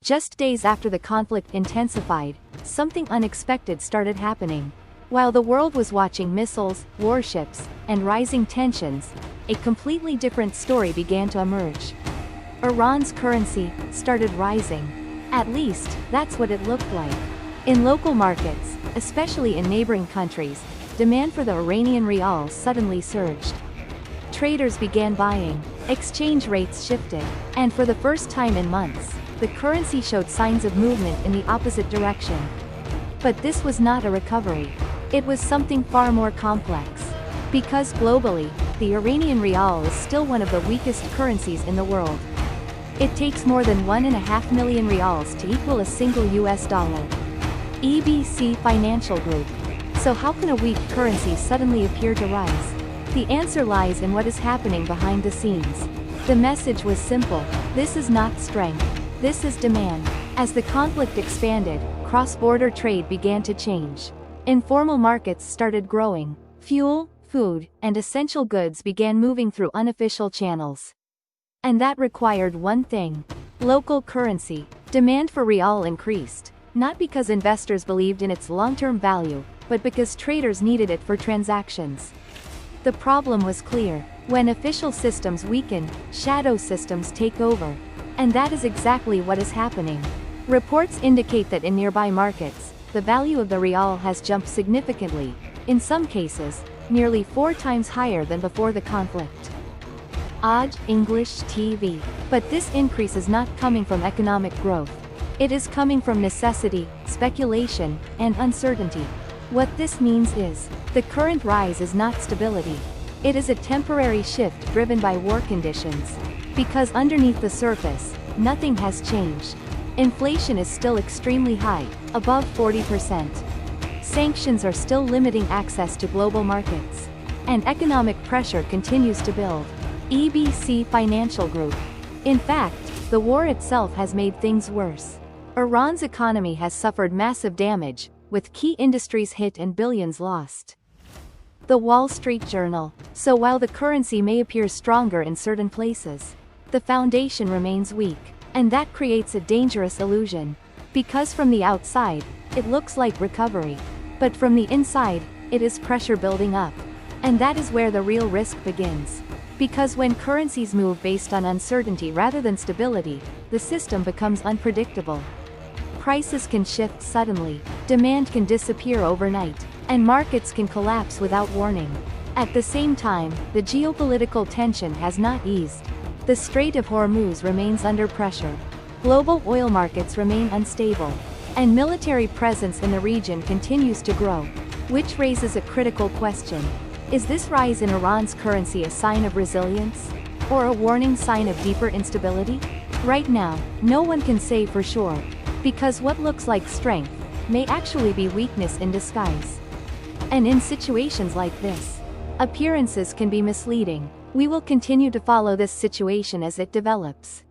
Just days after the conflict intensified, something unexpected started happening. While the world was watching missiles, warships, and rising tensions, a completely different story began to emerge. Iran's currency started rising. At least, that's what it looked like. In local markets, especially in neighboring countries, demand for the Iranian rial suddenly surged. Traders began buying, exchange rates shifted, and for the first time in months, the currency showed signs of movement in the opposite direction. But this was not a recovery. It was something far more complex. Because globally, the Iranian rial is still one of the weakest currencies in the world. It takes more than 1.5 million rials to equal a single US dollar. EBC Financial Group. So how can a weak currency suddenly appear to rise? The answer lies in what is happening behind the scenes. The message was simple: this is not strength, this is demand. As the conflict expanded, cross-border trade began to change. Informal markets started growing. Fuel, food, and essential goods began moving through unofficial channels. And that required one thing: local currency. Demand for rial increased, not because investors believed in its long-term value, but because traders needed it for transactions. The problem was clear: when official systems weaken, shadow systems take over. And that is exactly what is happening. Reports indicate that in nearby markets, the value of the rial has jumped significantly, in some cases, nearly 4 times higher than before the conflict. Odd English TV. But this increase is not coming from economic growth. It is coming from necessity, speculation, and uncertainty. What this means is, the current rise is not stability. It is a temporary shift driven by war conditions. Because underneath the surface, nothing has changed. Inflation is still extremely high, above 40%. Sanctions are still limiting access to global markets. And economic pressure continues to build. EBC Financial Group. In fact, the war itself has made things worse. Iran's economy has suffered massive damage, with key industries hit and billions lost. The Wall Street Journal. So while the currency may appear stronger in certain places, the foundation remains weak, and that creates a dangerous illusion. Because from the outside, it looks like recovery. But from the inside, it is pressure building up. And that is where the real risk begins. Because when currencies move based on uncertainty rather than stability, the system becomes unpredictable. Prices can shift suddenly, demand can disappear overnight, and markets can collapse without warning. At the same time, the geopolitical tension has not eased. The Strait of Hormuz remains under pressure. Global oil markets remain unstable. And military presence in the region continues to grow. Which raises a critical question. Is this rise in Iran's currency a sign of resilience? Or a warning sign of deeper instability? Right now, no one can say for sure. Because what looks like strength may actually be weakness in disguise. And in situations like this, appearances can be misleading. We will continue to follow this situation as it develops.